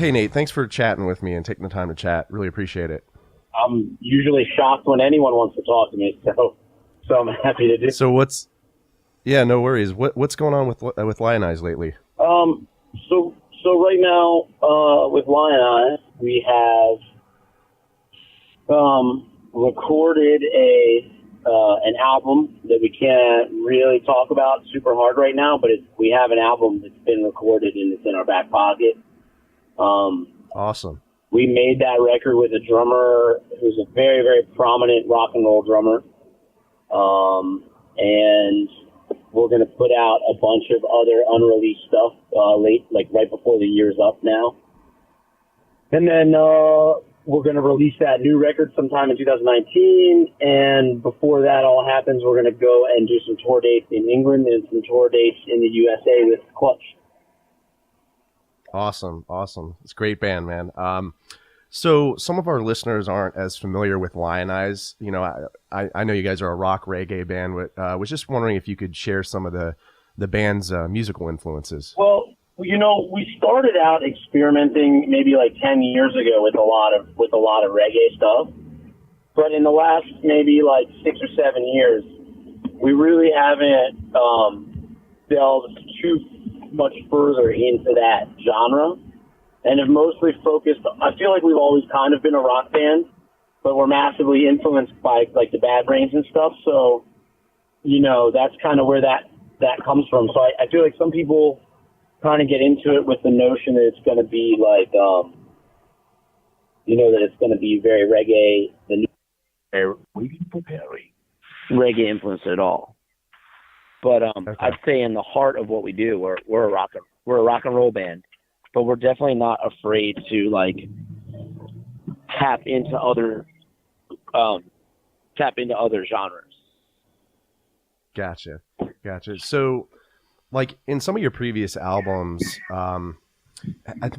Hey, Nate, thanks for chatting with me and taking the time to chat. Really appreciate it. I'm usually shocked when anyone wants to talk to me, so I'm happy to do. So no worries. What's going on with Lionize lately? So right now, with Lionize, we have recorded an album that we can't really talk about super hard right now, but we have an album that's been recorded and it's in our back pocket. Awesome. We made that record with a drummer who's a very, very prominent rock and roll drummer. And we're going to put out a bunch of other unreleased stuff right before the year's up now. And then we're going to release that new record sometime in 2019. And before that all happens, we're going to go and do some tour dates in England and some tour dates in the USA with Clutch. Awesome. It's a great band, man. So some of our listeners aren't as familiar with Lionize. You know, I know you guys are a rock reggae band, but was just wondering if you could share some of the band's musical influences. Well, you know, we started out experimenting maybe like 10 years ago with a lot of reggae stuff. But in the last maybe like 6 or 7 years, we really haven't delved too much further into that genre. And have mostly focused. I feel like we've always kind of been a rock band, but we're massively influenced by like the Bad Brains and stuff. So, you know, that's kind of where that comes from. So I feel like some people kind of get into it with the notion that it's going to be like, you know, that it's going to be very reggae, reggae influence at all. But okay. I'd say in the heart of what we do, we're a rock and roll band. But we're definitely not afraid to like tap into other genres. Gotcha. So, like in some of your previous albums, I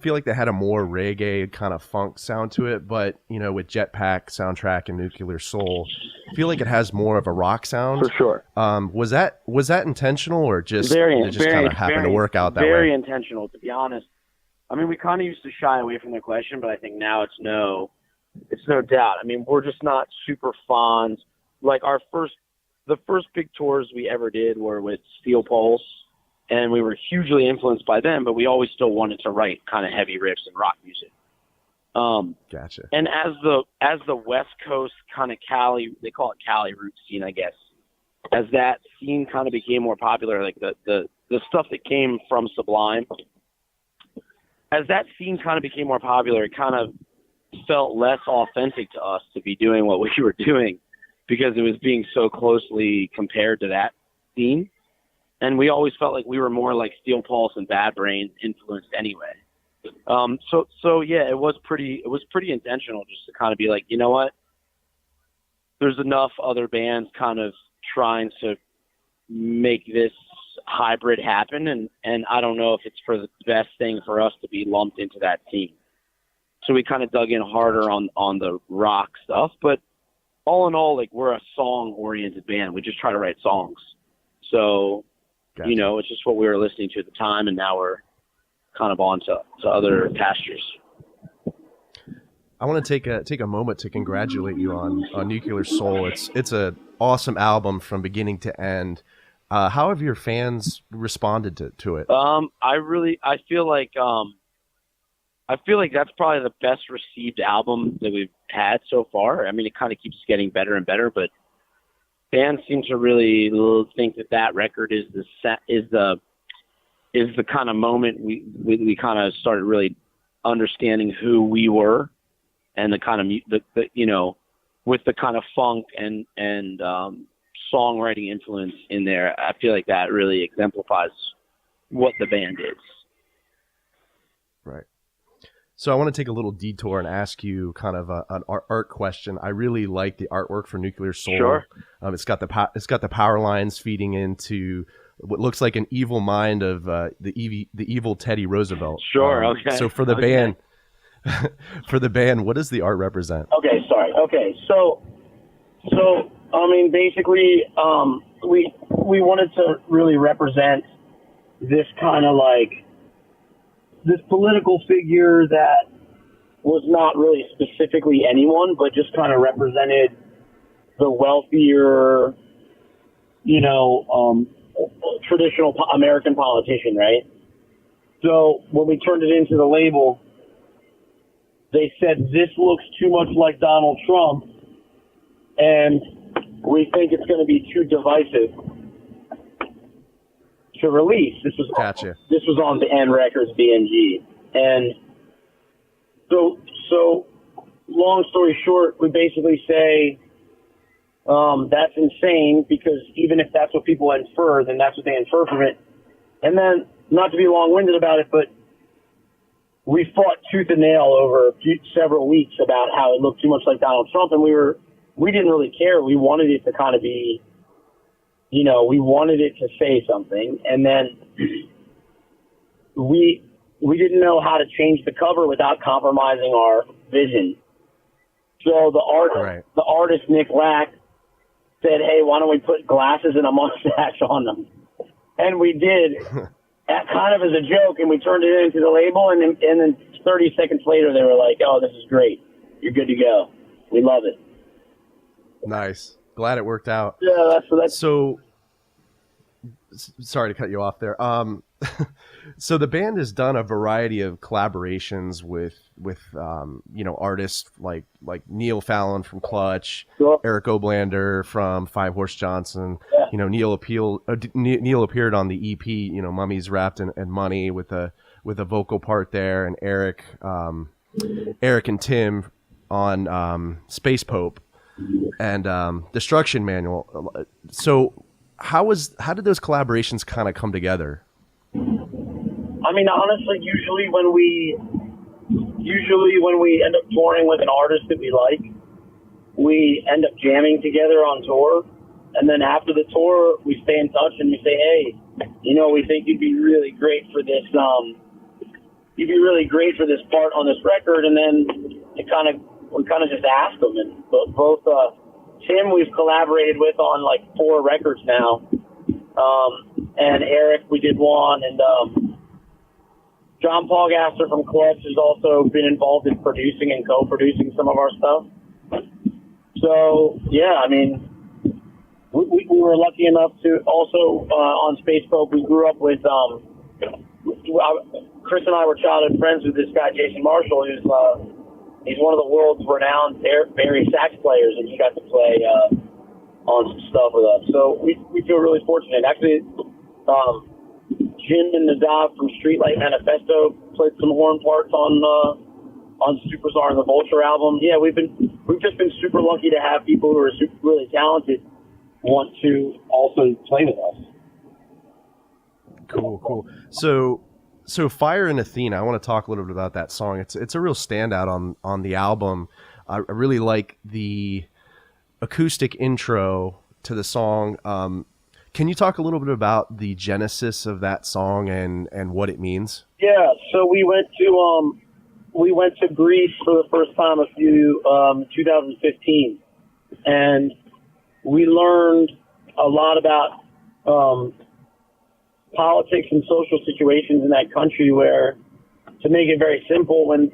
feel like they had a more reggae kind of funk sound to it. But you know, with Jetpack Soundtrack and Nuclear Soul, I feel like it has more of a rock sound. For sure. Was that intentional or just kind of happened to work out that way? Very intentional, to be honest. I mean, we kind of used to shy away from the question, but I think now it's no doubt. I mean, we're just not super fond. Like the first big tours we ever did were with Steel Pulse, and we were hugely influenced by them, but we always still wanted to write kind of heavy riffs and rock music. Gotcha. And as the West Coast kind of Cali, they call it Cali root scene, I guess, as that scene kind of became more popular, like the stuff that came from Sublime, as that scene kind of became more popular, it kind of felt less authentic to us to be doing what we were doing because it was being so closely compared to that scene. And we always felt like we were more like Steel Pulse and Bad Brains influenced anyway. So yeah, it was pretty intentional just to kind of be like, you know what? There's enough other bands kind of trying to make this hybrid happen, and I don't know if it's for the best thing for us to be lumped into that scene. So we kind of dug in harder on the rock stuff, but all in all, like we're a song-oriented band. We just try to write songs. So, gotcha. You know, it's just what we were listening to at the time, and now we're kind of on to other pastures. I want to take a moment to congratulate you on Nuclear Soul. It's an awesome album from beginning to end. How have your fans responded to it? I feel like that's probably the best received album that we've had so far. I mean, it kind of keeps getting better and better, but fans seem to really think that record is the kind of moment we kind of started really understanding who we were, and the kind of the you know, with the kind of funk and songwriting influence in there. I feel like that really exemplifies what the band is. Right. So I want to take a little detour and ask you kind of an art question. I really like the artwork for Nuclear Soul. Sure. It's got the power lines feeding into what looks like an evil mind of the evil Teddy Roosevelt. Sure. Okay. So for the band, what does the art represent? Okay. Sorry. Okay. So I mean, basically, we wanted to really represent this kind of like this political figure that was not really specifically anyone, but just kind of represented the wealthier, traditional American politician, right? So when we turned it into the label, they said, this looks too much like Donald Trump, and we think it's going to be too divisive to release. This was on the N Records BMG. And so long story short, we basically say, that's insane, because even if that's what people infer, then that's what they infer from it. And then, not to be long-winded about it, but we fought tooth and nail over several weeks about how it looked too much like Donald Trump, and we didn't really care. We wanted it to kind of be, we wanted it to say something, and then we didn't know how to change the cover without compromising our vision. So the artist Nick Lack said, hey, why don't we put glasses and a mustache on them? And we did, kind of as a joke, and we turned it into the label, and then 30 seconds later they were like, oh, this is great. You're good to go. We love it. Nice. Glad it worked out. Yeah, that's so. Sorry to cut you off there. So the band has done a variety of collaborations with artists like Neil Fallon from Clutch, sure. Eric Oblander from Five Horse Johnson. Yeah. Neil appeared on the EP, Mummies Wrapped in Money with a vocal part there, and Eric and Tim on Space Pope and Destruction Manual. So how did those collaborations kind of come together? I mean, honestly, usually when we end up touring with an artist that we like, we end up jamming together on tour, and then after the tour, we stay in touch and we say, hey, we think you'd be really great for this. You'd be really great for this part on this record, and then we kind of just ask them. And both Tim, we've collaborated with on like 4 records now, and Eric, we did one, and John Paul Gasser from Clutch has also been involved in producing and co-producing some of our stuff. So, yeah, I mean, we were lucky enough to also, on Space Folk, we grew up with, Chris and I were childhood friends with this guy, Jason Marshall, who's, he's one of the world's renowned Barry sax players, and he got to play, on some stuff with us. So we feel really fortunate. Actually, Jim and Nadav from Streetlight Manifesto played some horn parts on Superstar and the Vulture album. Yeah, we've just been super lucky to have people who are really talented want to also play with us. Cool. So Fire and Athena, I want to talk a little bit about that song. It's a real standout on the album. I really like the acoustic intro to the song. Can you talk a little bit about the genesis of that song and what it means? Yeah, so we went to Greece for the first time 2015, and we learned a lot about politics and social situations in that country where, to make it very simple, when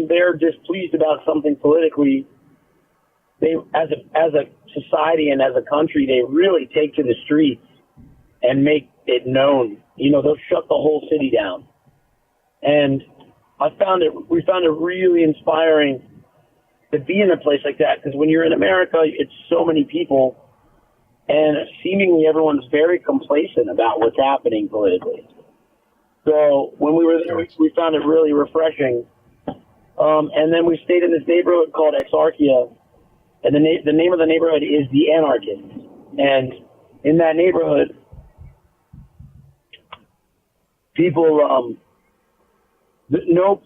they're displeased about something politically, they, as a society and as a country, they really take to the streets and make it known. They'll shut the whole city down. And we found it really inspiring to be in a place like that, because when you're in America, it's so many people, and seemingly everyone's very complacent about what's happening politically. So when we were there, we found it really refreshing. And then we stayed in this neighborhood called Exarchia, and the name of the neighborhood is The Anarchists. And in that neighborhood, people, there's no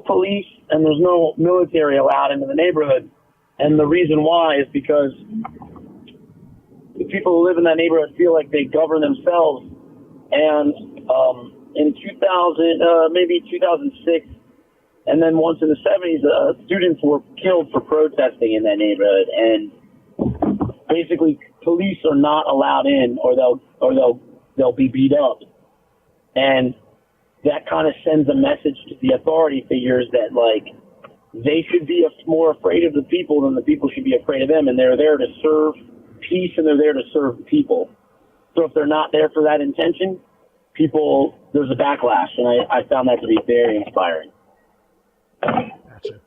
police and there's no military allowed into the neighborhood. And the reason why is because the people who live in that neighborhood feel like they govern themselves. And in 2006, and then once in the 70s, students were killed for protesting in that neighborhood. And basically, police are not allowed in, or they'll be beat up. And that kind of sends a message to the authority figures that, like, they should be more afraid of the people than the people should be afraid of them, and they're there to serve peace and they're there to serve the people. So if they're not there for that intention, there's a backlash, and I found that to be very inspiring. Gotcha.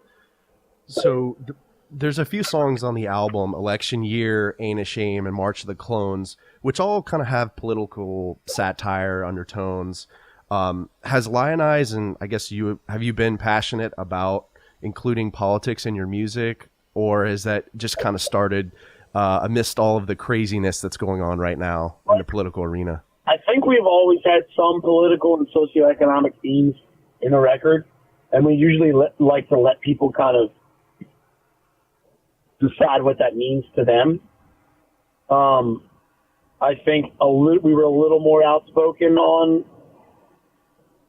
So there's a few songs on the album, Election Year, Ain't a Shame, and March of the Clones, which all kind of have political satire undertones. Has Lionize, and I guess have you been passionate about including politics in your music, or has that just kind of started amidst all of the craziness that's going on right now in the political arena? I think we've always had some political and socioeconomic themes in the record, and we usually like to let people kind of decide what that means to them. I think we were a little more outspoken on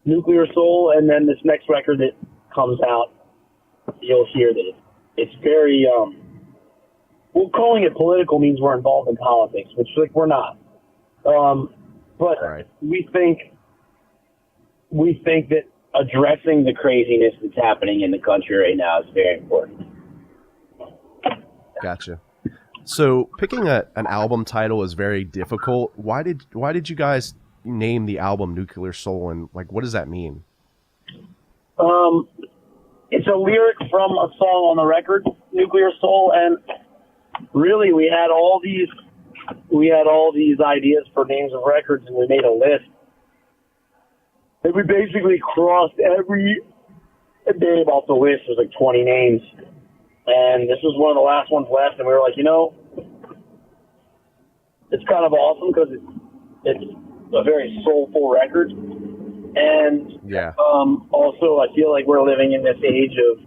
Nuclear Soul, and then this next record that comes out, you'll hear that it's very, well, calling it political means we're involved in politics, which, like, we're not. But right. we think that addressing the craziness that's happening in the country right now is very important. Gotcha. So picking an album title is very difficult. Why did you guys name the album Nuclear Soul, and, like, what does that mean? It's a lyric from a song on the record, Nuclear Soul, and really we had all these ideas for names of records, and we made a list. And we basically crossed every name off the list. There's like 20 names. And this was one of the last ones left, and we were like, it's kind of awesome because it's a very soulful record. And also, I feel like we're living in this age of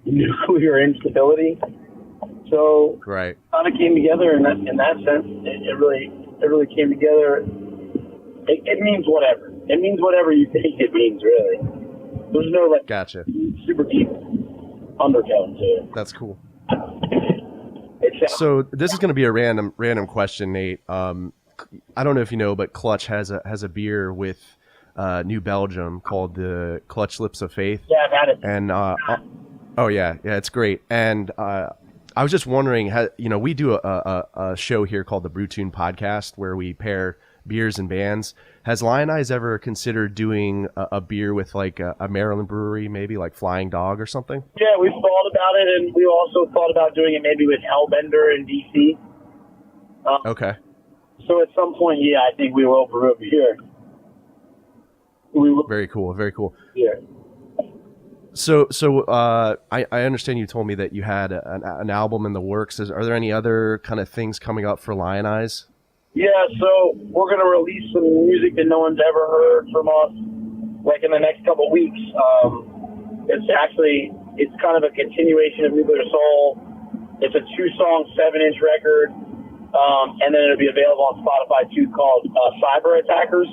nuclear instability. So right. kind of came together in that sense. It really came together. It means whatever. It means whatever you think it means, really. There's no gotcha. super deep undertone to it. That's cool. So this is going to be a random question, Nate. I don't know if you know, but Clutch has a beer with New Belgium called the Clutch Lips of Faith. Yeah, I've had it. And oh yeah, it's great. And I was just wondering, we do a show here called the Brew Tune Podcast where we pair beers and bands. Has Lionize ever considered doing a beer with like a Maryland brewery, maybe like Flying Dog or something? Yeah, we've thought about it, and we also thought about doing it maybe with Hellbender in DC. Okay. So at some point, yeah, I think we will brew a beer. Very cool. Very cool. Yeah. So I understand you told me that you had an album in the works. Are there any other kind of things coming up for Lionize? Yeah, so we're going to release some music that no one's ever heard from us, like in the next couple of weeks. It's kind of a continuation of Nuclear Soul. It's a 2-song, 7-inch record, and then it'll be available on Spotify too, called Cyber Attackers.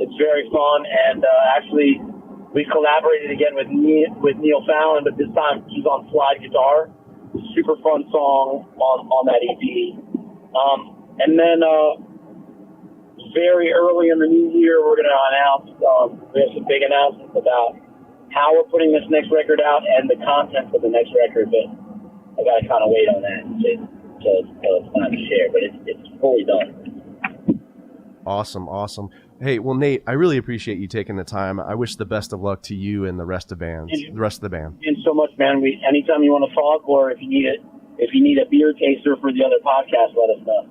It's very fun, and actually we collaborated again with Neil Fallon, but this time he's on slide guitar. Super fun song on that EP. And then very early in the new year, we're going to announce, we have some big announcements about how we're putting this next record out and the content of the next record, but I got to kind of wait on that until it's time to share, but it's fully done. Awesome. Hey, well, Nate, I really appreciate you taking the time. I wish the best of luck to you and the rest of the band. Thanks so much, man. Anytime you want to talk, or if you need a beer taster for the other podcast, let us know.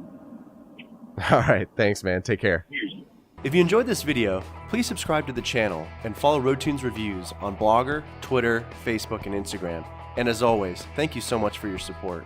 All right. Thanks, man. Take care. Cheers. If you enjoyed this video, please subscribe to the channel and follow Road Tunes Reviews on Blogger, Twitter, Facebook, and Instagram. And as always, thank you so much for your support.